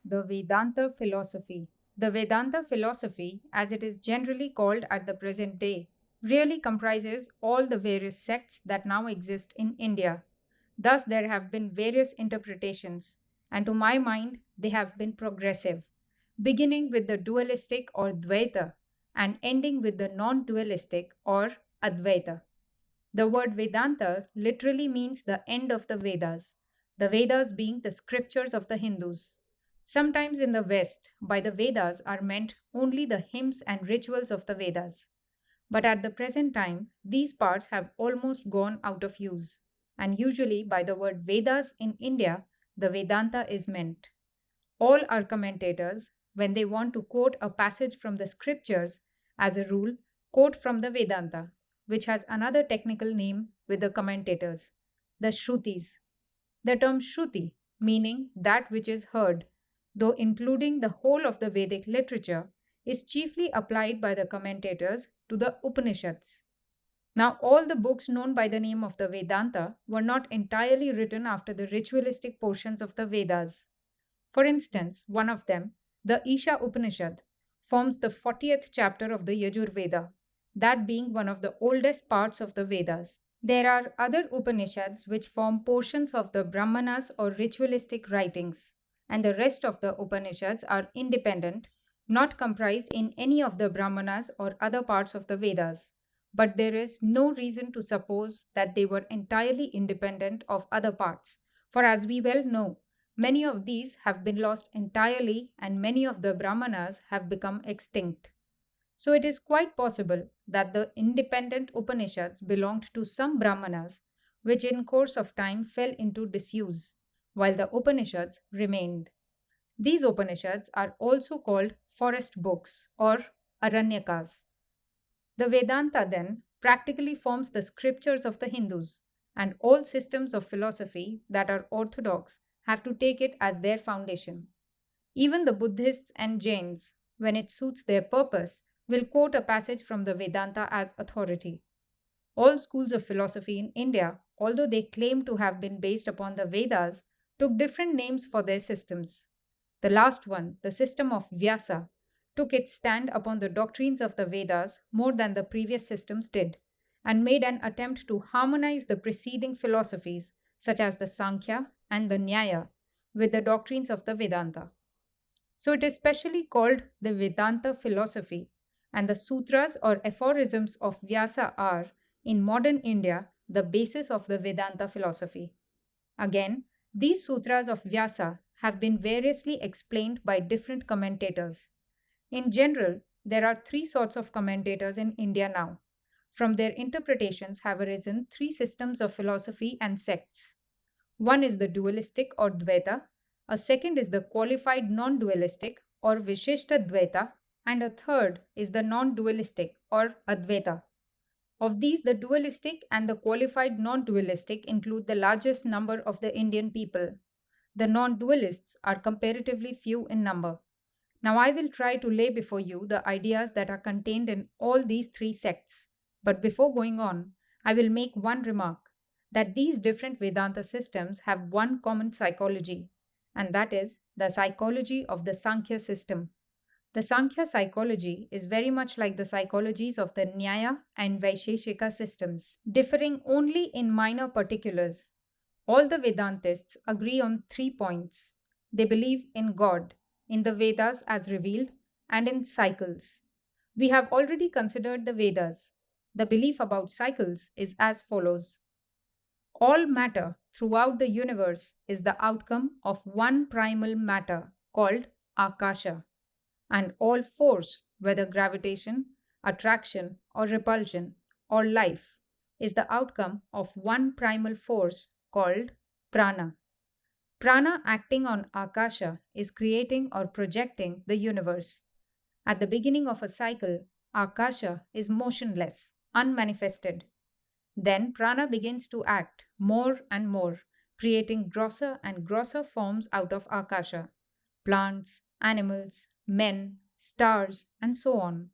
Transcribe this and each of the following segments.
The Vedanta philosophy. The Vedanta philosophy, as it is generally called at the present day, really comprises all the various sects that now exist in India. Thus, there have been various interpretations, and to my mind, they have been progressive, beginning with the dualistic or Dvaita and ending with the non dualistic or Advaita. The word Vedanta literally means the end of the Vedas being the scriptures of the Hindus. Sometimes in the West, by the Vedas are meant only the hymns and rituals of the Vedas. But at the present time, these parts have almost gone out of use, and usually by the word Vedas in India, the Vedanta is meant. All our commentators, when they want to quote a passage from the scriptures, as a rule, quote from the Vedanta, which has another technical name with the commentators, the Shrutis. The term Shruti, meaning that which is heard, though including the whole of the Vedic literature, is chiefly applied by the commentators to the Upanishads. Now, all the books known by the name of the Vedanta were not entirely written after the ritualistic portions of the Vedas. For instance, one of them, the Isha Upanishad, forms the 40th chapter of the Yajur Veda, that being one of the oldest parts of the Vedas. There are other Upanishads which form portions of the Brahmanas or ritualistic writings, and the rest of the Upanishads are independent, not comprised in any of the Brahmanas or other parts of the Vedas. But there is no reason to suppose that they were entirely independent of other parts, for as we well know, many of these have been lost entirely and many of the Brahmanas have become extinct. So it is quite possible that the independent Upanishads belonged to some Brahmanas, which in course of time fell into disuse, while the Upanishads remained. These Upanishads are also called forest books or Aranyakas. The Vedanta then practically forms the scriptures of the Hindus, and all systems of philosophy that are orthodox have to take it as their foundation. Even the Buddhists and Jains, when it suits their purpose, will quote a passage from the Vedanta as authority. All schools of philosophy in India, although they claim to have been based upon the Vedas, took different names for their systems. The last one, the system of Vyasa, took its stand upon the doctrines of the Vedas more than the previous systems did, and made an attempt to harmonize the preceding philosophies, such as the Sankhya and the Nyaya, with the doctrines of the Vedanta. So it is specially called the Vedanta philosophy, and the sutras or aphorisms of Vyasa are, in modern India, the basis of the Vedanta philosophy. Again, these sutras of Vyasa have been variously explained by different commentators. In general, there are three sorts of commentators in India now. From their interpretations have arisen three systems of philosophy and sects. One is the dualistic or Dvaita, a second is the qualified non dualistic or Vishishta Dvaita, and a third is the non dualistic or Advaita. Of these, the dualistic and the qualified non dualistic include the largest number of the Indian people. The non dualists are comparatively few in number. Now, I will try to lay before you the ideas that are contained in all these three sects. But before going on, I will make one remark that these different Vedanta systems have one common psychology, and that is the psychology of the Sankhya system. The Sankhya psychology is very much like the psychologies of the Nyaya and Vaisheshika systems, differing only in minor particulars. All the Vedantists agree on 3 points. They believe in God, in the Vedas as revealed, and in cycles. We have already considered the Vedas. The belief about cycles is as follows. All matter throughout the universe is the outcome of one primal matter called Akasha, and all force, whether gravitation, attraction, or repulsion, or life, is the outcome of one primal force called prana. Prana acting on Akasha is creating or projecting the universe. At the beginning of a cycle, Akasha is motionless, unmanifested. Then prana begins to act more and more, creating grosser and grosser forms out of Akasha plants, animals, men, stars, and so on.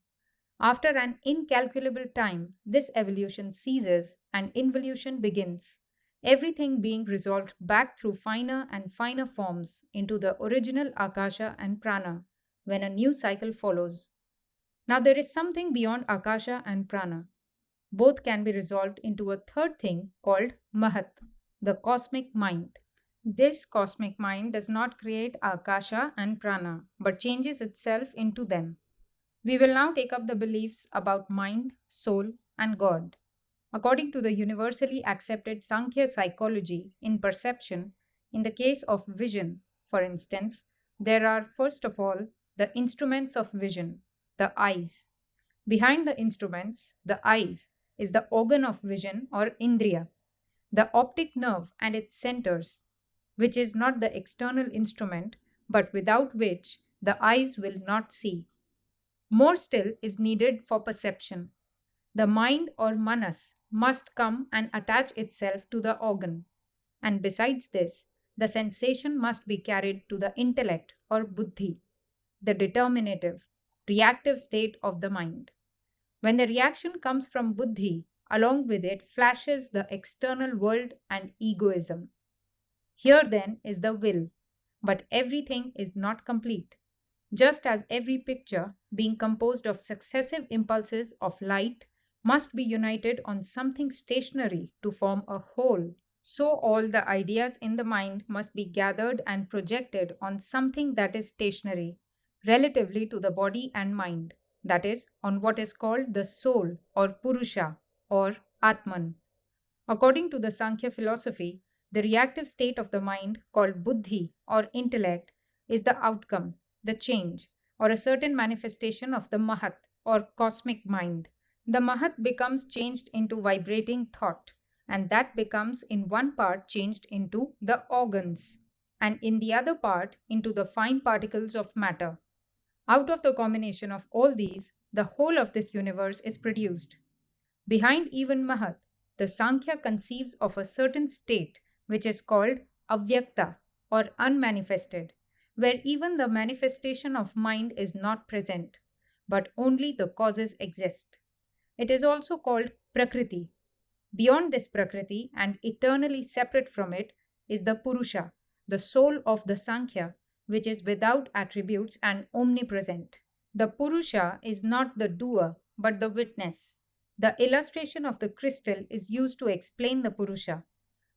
After an incalculable time, this evolution ceases and involution begins. everything being resolved back through finer and finer forms into the original Akasha and Prana when a new cycle follows. Now, there is something beyond Akasha and Prana. Both can be resolved into a third thing called Mahat, the cosmic mind. This cosmic mind does not create Akasha and Prana, but changes itself into them. We will now take up the beliefs about mind, soul, and God. According to the universally accepted Sankhya psychology in perception, in the case of vision, for instance, there are first of all the instruments of vision, the eyes. Behind the instruments, the eyes, is the organ of vision or indriya, the optic nerve and its centers, which is not the external instrument, but without which the eyes will not see. More still is needed for perception. The mind or manas must come and attach itself to the organ. And besides this, the sensation must be carried to the intellect or buddhi, the determinative, reactive state of the mind. When the reaction comes from buddhi, along with it flashes the external world and egoism. Here then is the will, but everything is not complete. Just as every picture, being composed of successive impulses of light, must be united on something stationary to form a whole, so all the ideas in the mind must be gathered and projected on something that is stationary, relatively to the body and mind, that is, on what is called the soul or Purusha or Atman. According to the Sankhya philosophy, the reactive state of the mind, called buddhi or intellect, is the outcome, the change, or a certain manifestation of the Mahat or cosmic mind. The Mahat becomes changed into vibrating thought, and that becomes in one part changed into the organs, and in the other part into the fine particles of matter. Out of the combination of all these, the whole of this universe is produced. Behind even Mahat, the Sankhya conceives of a certain state which is called avyakta or unmanifested, where even the manifestation of mind is not present, but only the causes exist. It is also called Prakriti. Beyond this Prakriti and eternally separate from it is the Purusha, the soul of the Sankhya, which is without attributes and omnipresent. The Purusha is not the doer, but the witness. The illustration of the crystal is used to explain the Purusha.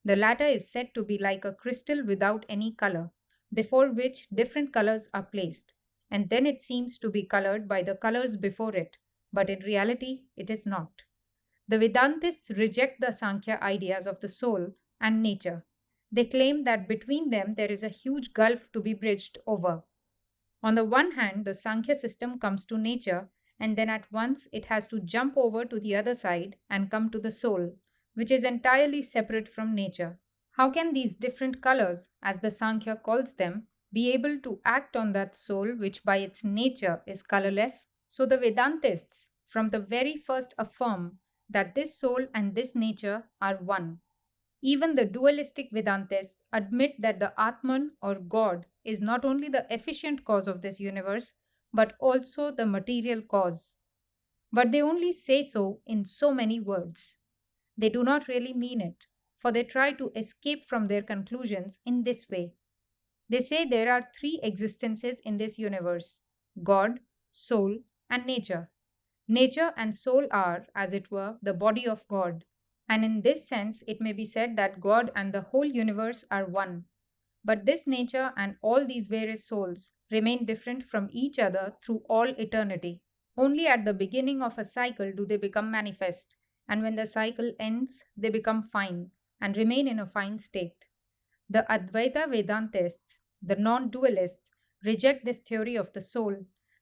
The latter is said to be like a crystal without any color, before which different colors are placed, and then it seems to be colored by the colors before it, but in reality it is not. The Vedantists reject the Sankhya ideas of the soul and nature. They claim that between them there is a huge gulf to be bridged over. On the one hand, the Sankhya system comes to nature, and then at once it has to jump over to the other side and come to the soul, which is entirely separate from nature. How can these different colors, as the Sankhya calls them, be able to act on that soul which by its nature is colorless? So the Vedantists from the very first affirm that this soul and this nature are one. Even the dualistic Vedantists admit that the Atman or God is not only the efficient cause of this universe, but also the material cause. But they only say so in so many words. They do not really mean it, for they try to escape from their conclusions in this way. They say there are three existences in this universe: God, soul, and nature. Nature and soul are, as it were, the body of God. And in this sense, it may be said that God and the whole universe are one. But this nature and all these various souls remain different from each other through all eternity. Only at the beginning of a cycle do they become manifest, and when the cycle ends, they become fine and remain in a fine state. The Advaita Vedantists, the non dualists, reject this theory of the soul,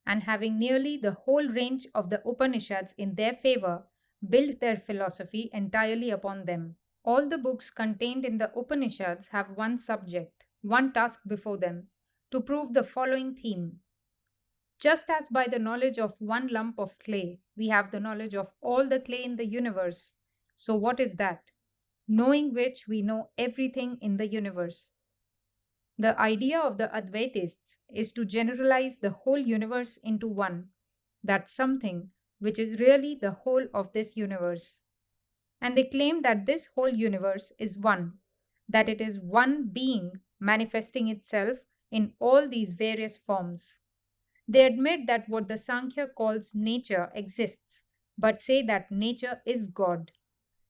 and having nearly the whole range of the Upanishads in their favor, build their philosophy entirely upon them. All the books contained in the Upanishads have one subject, one task before them: to prove the following theme. Just as by the knowledge of one lump of clay, we have the knowledge of all the clay in the universe. So, what is that? Knowing which we know everything in the universe. The idea of the Advaitists is to generalize the whole universe into one, that something which is really the whole of this universe. And they claim that this whole universe is one, that it is one being manifesting itself in all these various forms. They admit that what the Sankhya calls nature exists, but say that nature is God.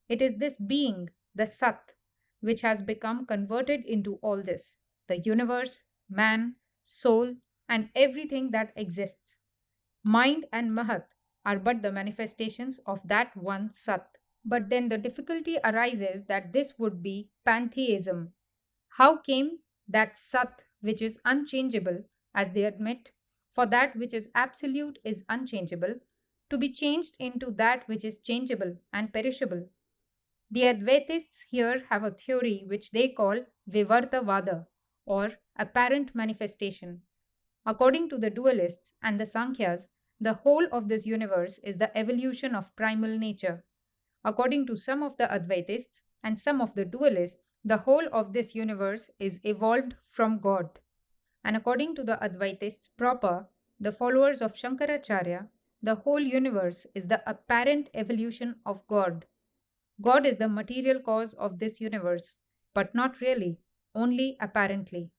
It is this being, the Sat, which has become converted into all this, the universe, man, soul, and everything that exists. Mind and Mahat are but the manifestations of that one Sat. But then the difficulty arises that this would be pantheism. How came that Sat, which is unchangeable, as they admit, for that which is absolute is unchangeable, to be changed into that which is changeable and perishable? The Advaitists here have a theory which they call Vivartavada, or apparent manifestation. According to the dualists and the Sankhyas, the whole of this universe is the evolution of primal nature. According to some of the Advaitists and some of the dualists, the whole of this universe is evolved from God. And according to the Advaitists proper, the followers of Shankaracharya, the whole universe is the apparent evolution of God. God is the material cause of this universe, but not really, only apparently.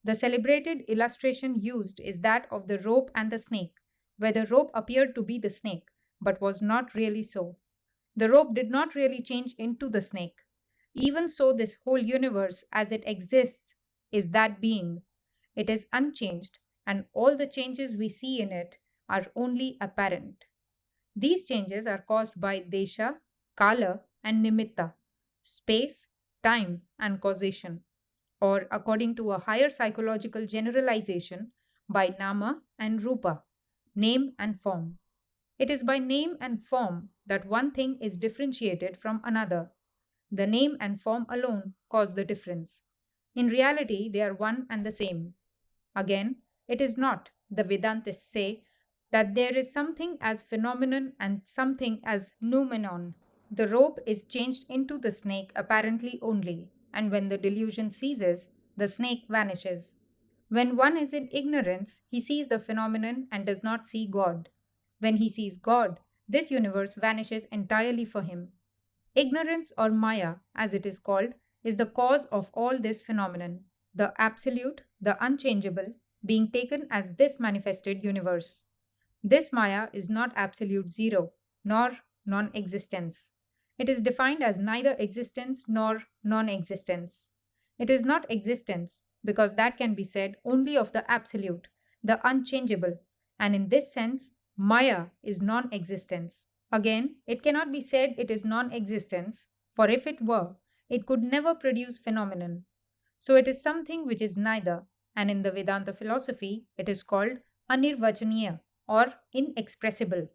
The celebrated illustration used is that of the rope and the snake, where the rope appeared to be the snake, but was not really so. The rope did not really change into the snake. Even so, this whole universe as it exists is that being. It is unchanged, and all the changes we see in it are only apparent. These changes are caused by desha, kala, and nimitta, space, time, and causation, or according to a higher psychological generalization, by nama and rupa, name and form. It is by name and form that one thing is differentiated from another. The name and form alone cause the difference. In reality, they are one and the same. Again, it is not, the Vedantists say, that there is something as phenomenon and something as noumenon. The rope is changed into the snake apparently only, and when the delusion ceases, the snake vanishes. When one is in ignorance, he sees the phenomenon and does not see God. When he sees God, this universe vanishes entirely for him. Ignorance, or Maya, as it is called, is the cause of all this phenomenon, the absolute, the unchangeable, being taken as this manifested universe. This Maya is not absolute zero, nor non existence. It is defined as neither existence nor non existence. It is not existence, because that can be said only of the absolute, the unchangeable, and in this sense, Maya is non existence. Again, it cannot be said it is non existence, for if it were, it could never produce phenomenon. So it is something which is neither, and in the Vedanta philosophy, it is called anirvachaniya, or inexpressible.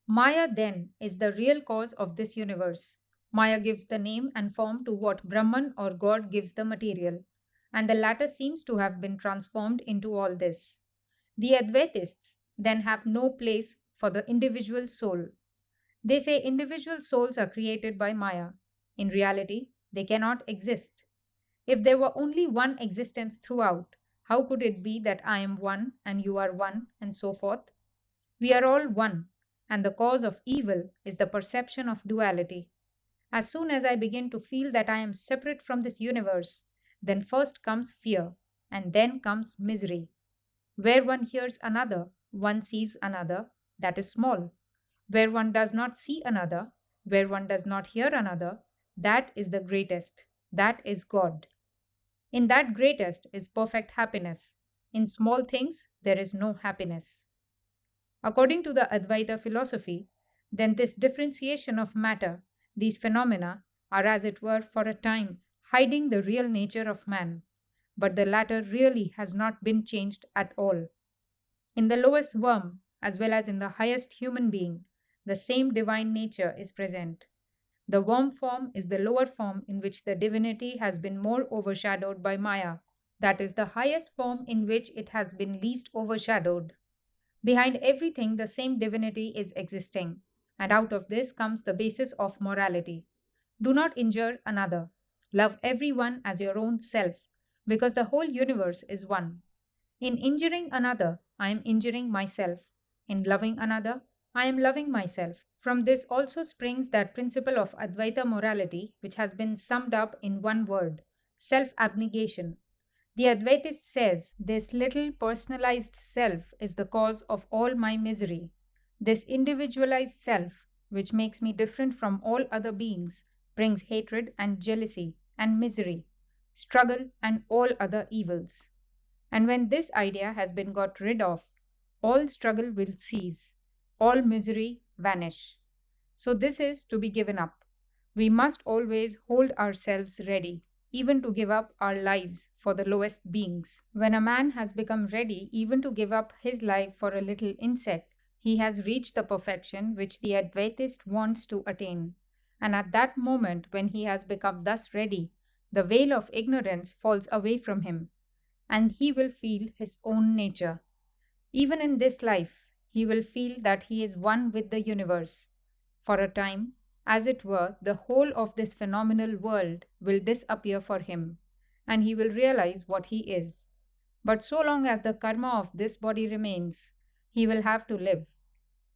Maya then is the real cause of this universe. Maya gives the name and form to what Brahman or God gives the material, and the latter seems to have been transformed into all this. The Advaitists then have no place for the individual soul. They say individual souls are created by Maya. In reality, they cannot exist. If there were only one existence throughout, how could it be that I am one and you are one and so forth? We are all one, and the cause of evil is the perception of duality. As soon as I begin to feel that I am separate from this universe, then first comes fear, and then comes misery. Where one hears another, one sees another, that is small. Where one does not see another, where one does not hear another, that is the greatest, that is God. In that greatest is perfect happiness. In small things, there is no happiness. According to the Advaita philosophy, then this differentiation of matter, these phenomena, are as it were for a time hiding the real nature of man, but the latter really has not been changed at all. In the lowest worm, as well as in the highest human being, the same divine nature is present. The worm form is the lower form in which the divinity has been more overshadowed by Maya, that is, the highest form in which it has been least overshadowed. Behind everything, the same divinity is existing, and out of this comes the basis of morality. Do not injure another. Love everyone as your own self, because the whole universe is one. In injuring another, I am injuring myself. In loving another, I am loving myself. From this also springs that principle of Advaita morality, which has been summed up in one word, self abnegation. The Advaitist says this little personalized self is the cause of all my misery. This individualized self, which makes me different from all other beings, brings hatred and jealousy and misery, struggle and all other evils. And when this idea has been got rid of, all struggle will cease, all misery vanish. So, this is to be given up. We must always hold ourselves ready, even to give up our lives for the lowest beings. When a man has become ready even to give up his life for a little insect, he has reached the perfection which the Advaitist wants to attain. And at that moment, when he has become thus ready, the veil of ignorance falls away from him, and he will feel his own nature. Even in this life, he will feel that he is one with the universe. For a time, as it were, the whole of this phenomenal world will disappear for him, and he will realize what he is. But so long as the karma of this body remains, he will have to live.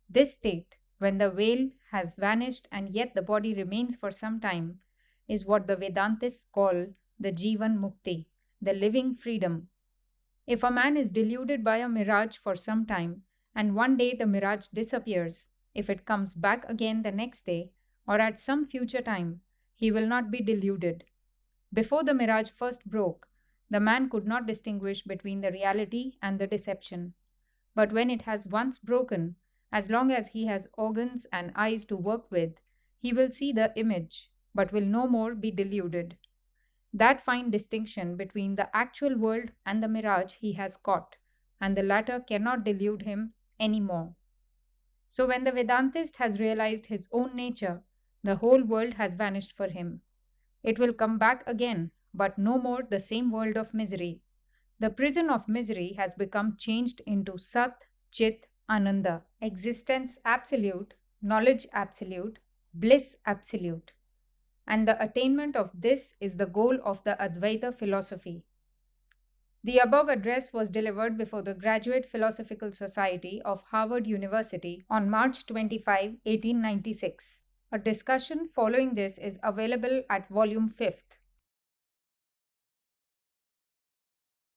This state, when the veil has vanished and yet the body remains for some time, is what the Vedantists call the Jivan Mukti, the living freedom. If a man is deluded by a mirage for some time, and one day the mirage disappears, if it comes back again the next day, or at some future time, he will not be deluded. Before the mirage first broke, the man could not distinguish between the reality and the deception. But when it has once broken, as long as he has organs and eyes to work with, he will see the image, but will no more be deluded. That fine distinction between the actual world and the mirage he has caught, and the latter cannot delude him any more. So, when the Vedantist has realized his own nature, the whole world has vanished for him. It will come back again, but no more the same world of misery. The prison of misery has become changed into Sat, Chit, Ananda, existence absolute, knowledge absolute, bliss absolute. And the attainment of this is the goal of the Advaita philosophy. The above address was delivered before the Graduate Philosophical Society of Harvard University on March 25, 1896. A discussion following this is available at Volume 5th.